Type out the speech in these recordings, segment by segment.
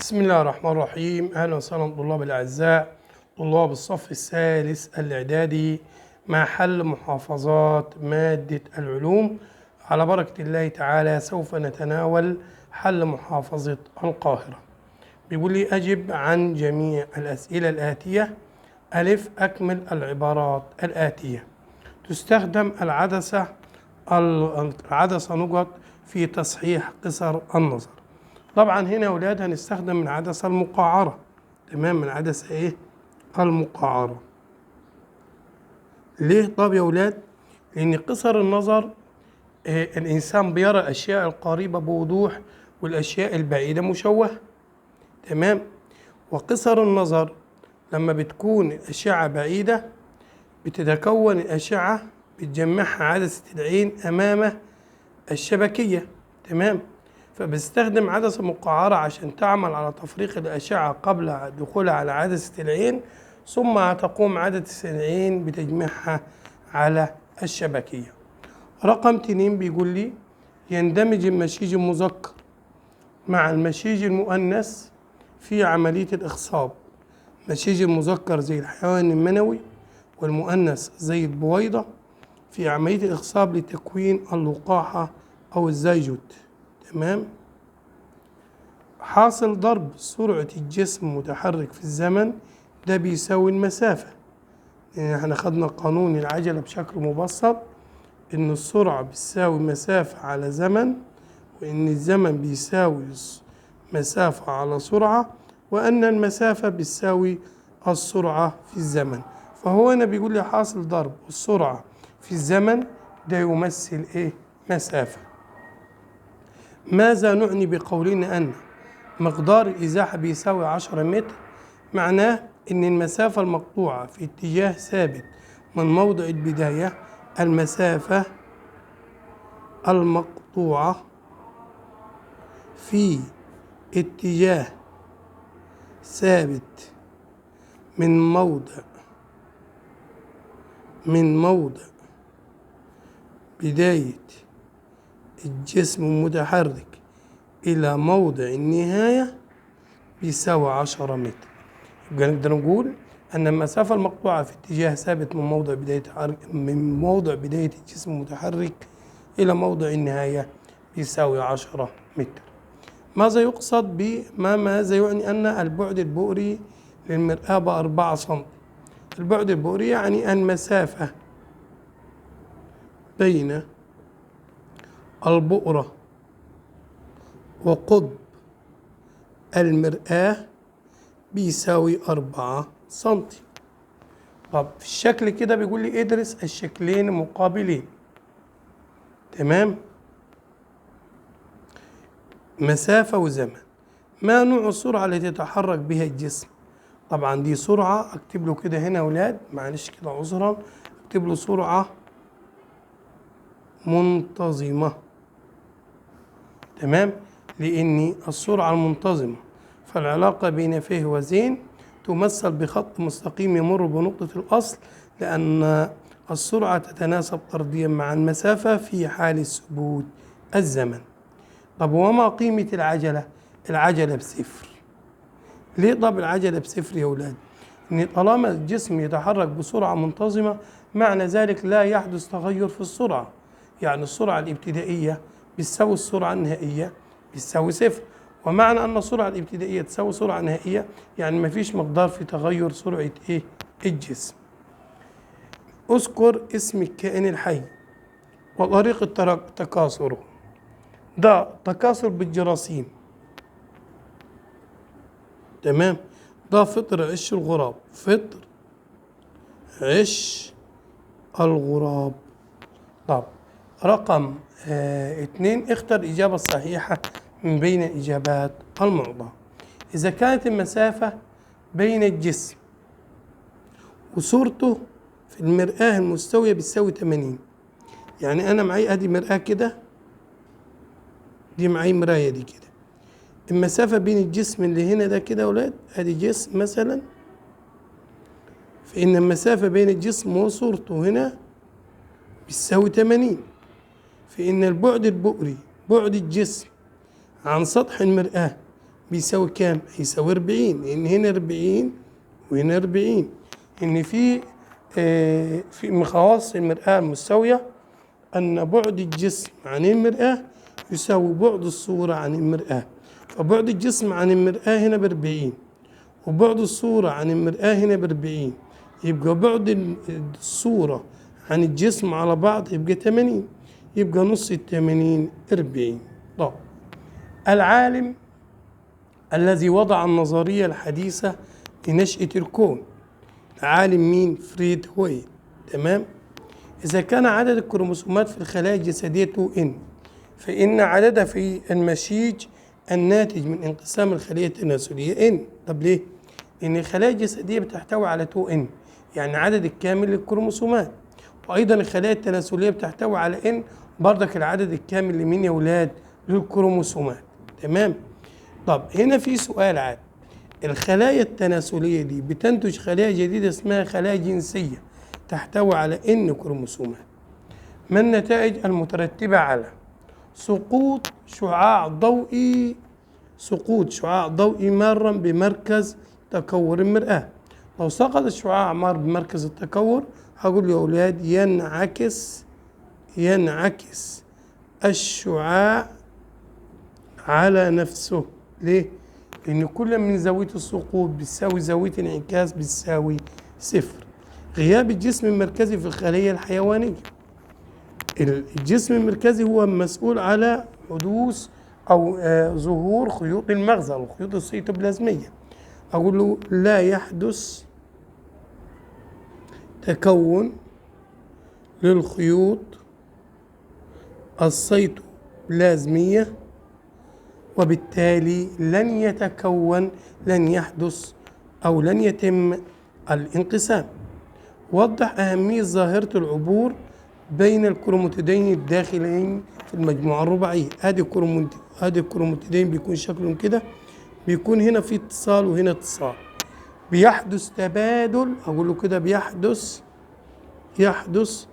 بسم الله الرحمن الرحيم. أهلا وسهلا طلاب الأعزاء، طلاب الصف الثالث الإعدادي مع حل محافظات مادة العلوم. على بركة الله تعالى سوف نتناول حل محافظة القاهرة. بيقول لي أجب عن جميع الأسئلة الآتية. ألف، أكمل العبارات الآتية. تستخدم العدسة نقط في تصحيح قصر النظر. طبعا هنا يا أولاد هنستخدم العدسة المقعرة. تمام، العدسة إيه؟ المقعرة. ليه؟ طب يا أولاد، لأن قصر النظر الإنسان بيرى الأشياء القريبة بوضوح والأشياء البعيدة مشوهة. تمام، وقصر النظر لما بتكون الأشعة بعيدة بتتكون الأشعة بتجمعها عدسة العين أمام الشبكية. تمام، فبستخدم عدسة مقعرة عشان تعمل على تفريق الأشعة قبل دخولها على عدسة العين، ثم تقوم عدسة العين بتجميعها على الشبكية. رقم 2 بيقول لي يندمج المشيج المذكر مع المشيج المؤنث في عملية الإخصاب. المشيج المذكر زي الحيوان المنوي والمؤنث زي البويضة في عملية الإخصاب لتكوين اللقاحة أو الزيجوت. تمام، حاصل ضرب سرعة الجسم متحرك في الزمن ده بيساوي المسافة. يعني احنا خدنا قانون العجلة بشكل مبسط، إن السرعة بتساوي مسافة على زمن، وإن الزمن بيساوي مسافة على سرعة، وأن المسافة بتساوي السرعة في الزمن. فهو هنا بيقول لي حاصل ضرب السرعة في الزمن ده يمثل إيه؟ مسافة. ماذا نعني بقولنا أن مقدار الإزاحة بيساوي 10 متر؟ معناه إن المسافة المقطوعة في اتجاه ثابت من موضع البداية، المسافة المقطوعة في اتجاه ثابت من موضع بداية الجسم المتحرك إلى موضع النهاية بيساوي 10 متر. يبقى نقدر نقول أن المسافة المقطوعة في اتجاه ثابت من موضع بداية الجسم المتحرك إلى موضع النهاية بيساوي 10 متر. ماذا يقصد ماذا يعني أن البعد البؤري للمرآة ب4 سم؟ البعد البؤري يعني المسافة بين البؤرة وقطب المرآة بيساوي 4 سنتي. طب في الشكل كده بيقول لي ادرس الشكلين مقابلين. تمام، مسافة وزمن. ما نوع السرعة التي يتحرك بها الجسم؟ طبعا دي سرعة، اكتب له كده هنا يا ولاد، معلش كده عذرا، اكتب له سرعة منتظمة. تمام، لأن السرعة المنتظمة فالعلاقة بين ف وزين تمثل بخط مستقيم يمر بنقطة الأصل، لأن السرعة تتناسب طرديا مع المسافة في حال ثبوت الزمن. طب وما قيمة العجلة؟ العجلة بصفر. ليه طب العجلة بصفر يا ولاد؟ إن طالما الجسم يتحرك بسرعة منتظمة معنى ذلك لا يحدث تغير في السرعة. يعني السرعة الابتدائية بتساوي السرعة النهائية بتساوي صفر، ومعنى أن السرعة الابتدائية تساوي سرعة نهائية يعني ما فيش مقدار في تغير سرعة إيه؟ الجسم. اذكر اسم الكائن الحي وطريقة تكاثره. ده تكاثر بالجراثيم. تمام، ده فطر عش الغراب، فطر عش الغراب. طب رقم 2 اختر إجابة صحيحة من بين الإجابات المعطاة. إذا كانت المسافة بين الجسم وصورته في المرآة المستوية بتساوي 80، يعني أنا معي أدي مرآة كده، دي معي مراية دي كده، المسافة بين الجسم اللي هنا ده كده يا ولاد، أدي جسم مثلا، فإن المسافة بين الجسم وصورته هنا بتساوي 80، فإن البعد البؤري بعد الجسم عن سطح المرآة بيساوي كام؟ هيساوي 40، لأن هنا 40 وهنا 40. إن في من خواص المرآة المستوية أن بعد الجسم عن المرآة يساوي بعد الصورة عن المرآة. فبعد الجسم عن المرآة هنا ب40، وبعد الصورة عن المرآة هنا ب40، يبقى بعد الصورة عن الجسم على بعض يبقى 80، يبقى نص 80 40. طب العالم الذي وضع النظرية الحديثة لنشأة الكون عالم مين؟ فريد هويل. تمام؟ إذا كان عدد الكروموسومات في الخلايا الجسدية 2n، فإن عددها في المشيج الناتج من انقسام الخلية التناسلية n. طب ليه؟ لأن الخلايا الجسدية بتحتوي على 2n، يعني عدد الكامل للكروموسومات، وأيضا الخلايا التناسلية بتحتوي على n، برضك العدد الكامل لمين يا ولاد؟ للكروموسومات. تمام؟ طب هنا في سؤال عام، الخلايا التناسلية دي بتنتج خلايا جديدة اسمها خلايا جنسية تحتوي على n كروموسومات. ما النتائج المترتبة على سقوط شعاع ضوئي مارا بمركز تكور المرآة؟ لو سقط الشعاع مار بمركز التكور، هقول يا أولاد ينعكس الشعاع على نفسه. ليه؟ لأن كل من زاوية السقوط بتساوي زاوية الانعكاس بتساوي 0. غياب الجسم المركزي في الخلية الحيوانية. الجسم المركزي هو مسؤول على حدوث أو ظهور خيوط المغزى أو الخيوط السيتوبلازمية. أقول له لا يحدث تكون للخيوط السيتوبلازمية، وبالتالي لن يحدث أو لن يتم الانقسام. وضح أهمية ظاهرة العبور بين الكروماتيدين الداخلين في المجموعة الرباعية. هذه الكروماتيدين بيكون شكلهم كده، بيكون هنا في اتصال وهنا اتصال، بيحدث تبادل. أقول له كده يحدث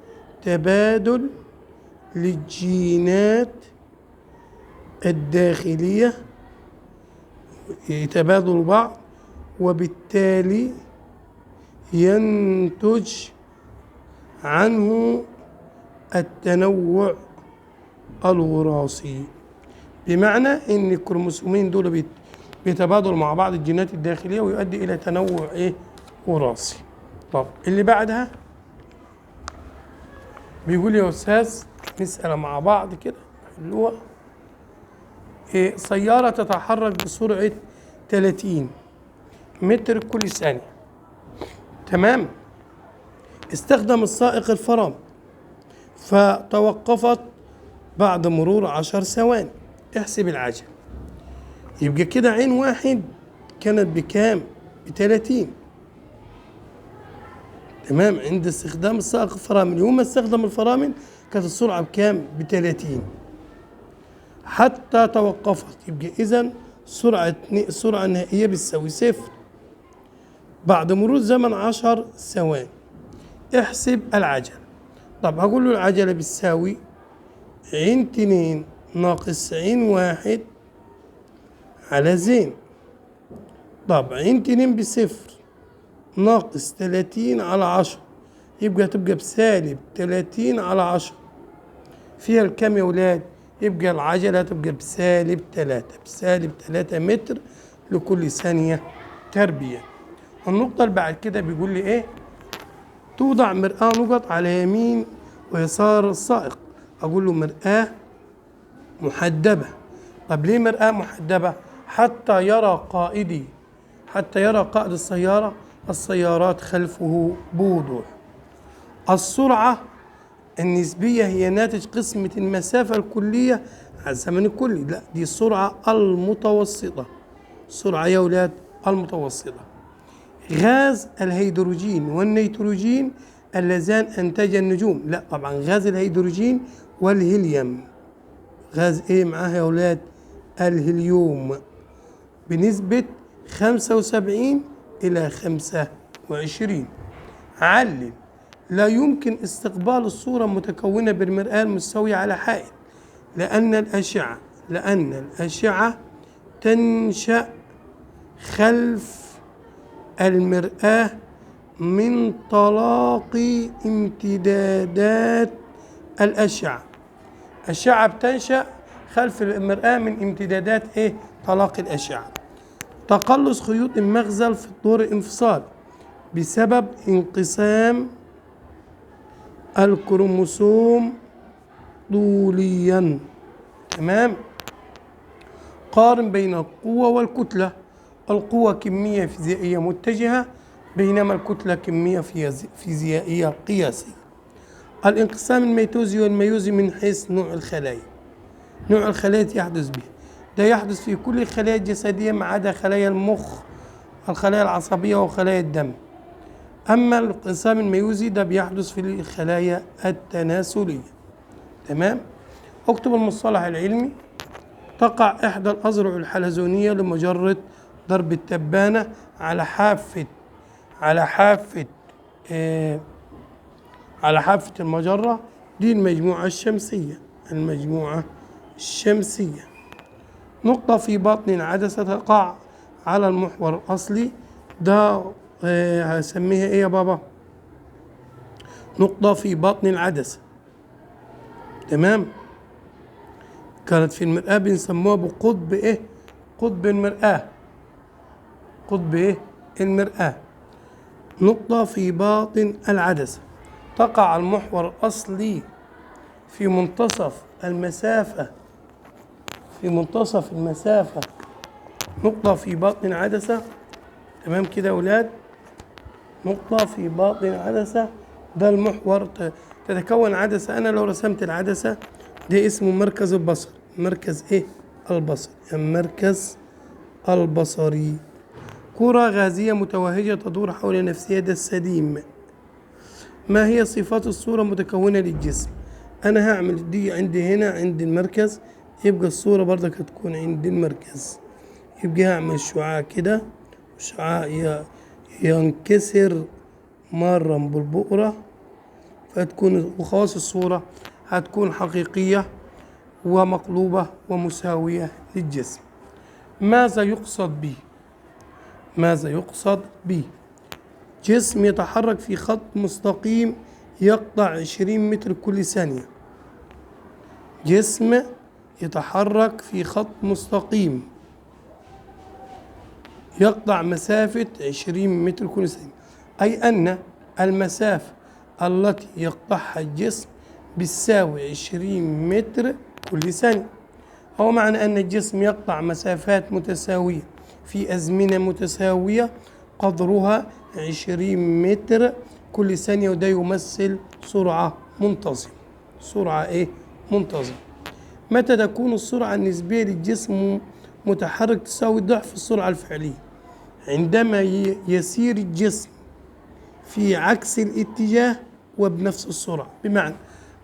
تبادل للجينات الداخلية، يتبادلوا بعض، وبالتالي ينتج عنه التنوع الوراثي. بمعنى ان الكروموسومين دول بيتبادلوا مع بعض الجينات الداخلية ويؤدي الى تنوع وراثي. طب اللي بعدها بيقول يا أستاذ نسأل مع بعض كده حلوة. سيارة تتحرك بسرعة 30 متر كل ثانية. تمام؟ استخدم السائق الفرامل فتوقفت بعد مرور 10 ثواني. احسب العجلة. يبقى كده عين واحد كانت بكام؟ ب30. تمام؟ عند استخدام السائق الفرامل، يوم ما استخدم الفرامل كانت السرعة بكام؟ ب30 حتى توقفت. يبقى إذن السرعة النهائية بتساوي 0 بعد مرور زمن 10 ثواني. احسب العجلة. طب هقول له العجلة بتساوي عين 2 ناقص عين 1 على زين. طب عين 2 بصفر ناقص 30 على 10، يبقى تبقى بسالب 30 على 10. فيها الكام يا ولاد؟ يبقى العجلة تبقى بسالب 3 متر لكل ثانية تربيع. النقطة اللي بعد كده بيقول لي ايه؟ توضع مرآة نقط على يمين ويسار السائق. أقول له مرآة محدبة. طب ليه مرآة محدبة؟ حتى يرى قائد السيارات خلفه بوضوح. السرعة النسبية هي ناتج قسمة المسافة الكلية على الزمن الكلي. لا، دي السرعة المتوسطة. السرعة يا ولاد المتوسطة. غاز الهيدروجين والنيتروجين اللذان أنتجا النجوم. لا طبعا غاز الهيدروجين والهيليوم. غاز ايه معاها يا ولاد؟ الهيليوم بنسبة 75 إلى 25. علل. لا يمكن استقبال الصورة المتكونة بالمرآة المستوية على حائط، لأن الأشعة تنشأ خلف المرآة من تلاقي امتدادات الأشعة. الأشعة بتنشأ خلف المرآة من امتدادات تلاقي الأشعة. تقلص خيوط المغزل في الدور الانفصالي بسبب انقسام الكروموسوم طوليا. تمام. قارن بين القوة والكتلة. القوة كمية فيزيائية متجهة، بينما الكتلة كمية فيزيائية قياسية. الانقسام الميتوزي والميوزي من حيث نوع الخلايا. نوع الخلايا يحدث به، ده يحدث في كل الخلايا الجسدية ما عدا خلايا المخ، الخلايا العصبية وخلايا الدم. أما الانقسام الميوزي ده بيحدث في الخلايا التناسلية. تمام. اكتب المصطلح العلمي. تقع إحدى الأذرع الحلزونية لمجرة ضرب التبانة على حافة المجرة دي المجموعة الشمسية. نقطة في بطن العدسة تقع على المحور الأصلي، ده هسميها إيه يا بابا؟ نقطة في بطن العدسة. تمام. كانت في المرآة بنسموها بقطب قطب المرآة. المرآة. نقطة في باطن العدسة تقع على المحور الأصلي في منتصف المسافة. نقطة في باطن العدسة. تمام كده يا أولاد. نقطة في باطن العدسة، ده المحور. تتكون عدسة. أنا لو رسمت العدسة ده اسمه مركز البصر. مركز البصر، المركز البصري. كرة غازية متوهجة تدور حول نفسها، ده السديم. ما هي صفات الصورة المتكونة للجسم؟ أنا هعمل دي عندي هنا عند المركز، يبقى الصورة برضك هتكون عند المركز. يبقى هعمل شعاع كده، شعاع ينكسر مرة بالبؤرة، فتكون وخواص الصورة هتكون حقيقية ومقلوبة ومساوية للجسم. ماذا يقصد به؟ جسم يتحرك في خط مستقيم يقطع 20 متر كل ثانية. جسم يتحرك في خط مستقيم يقطع مسافة 20 متر كل ثانية، أي أن المسافة التي يقطعها الجسم بتساوي 20 متر كل ثانية. هو معنى أن الجسم يقطع مسافات متساوية في أزمنة متساوية قدرها 20 متر كل ثانية، وده يمثل سرعة منتظمة. متى تكون السرعة النسبية للجسم متحرك تساوي ضعف السرعة الفعلية؟ عندما يسير الجسم في عكس الاتجاه وبنفس السرعة. بمعنى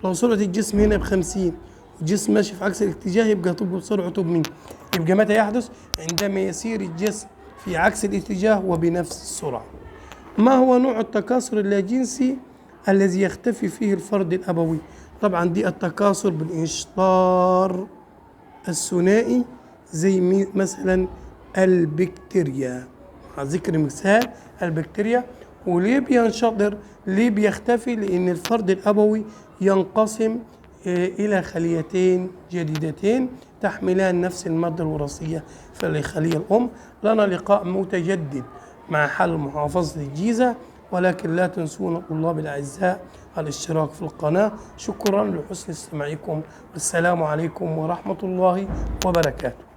لو سرعة الجسم هنا ب50 والجسم ماشي في عكس الاتجاه، يبقى هتبقى سرعته ب100. يبقى متى يحدث؟ عندما يسير الجسم في عكس الاتجاه وبنفس السرعة. ما هو نوع التكاثر اللاجنسي الذي يختفي فيه الفرد الأبوي؟ طبعا دي التكاثر بالانشطار الثنائي، زي مثلا البكتيريا، مع ذكر مثال البكتيريا. وليه بينشطر؟ ليه بيختفي؟ لأن الفرد الأبوي ينقسم إلى خليتين جديدتين تحملان نفس المادة الوراثية في الخلية الأم. لنا لقاء متجدد مع حل محافظة الجيزة، ولكن لا تنسونا طلاب الأعزاء الاشتراك في القناة. شكرا لحسن استماعكم، والسلام عليكم ورحمة الله وبركاته.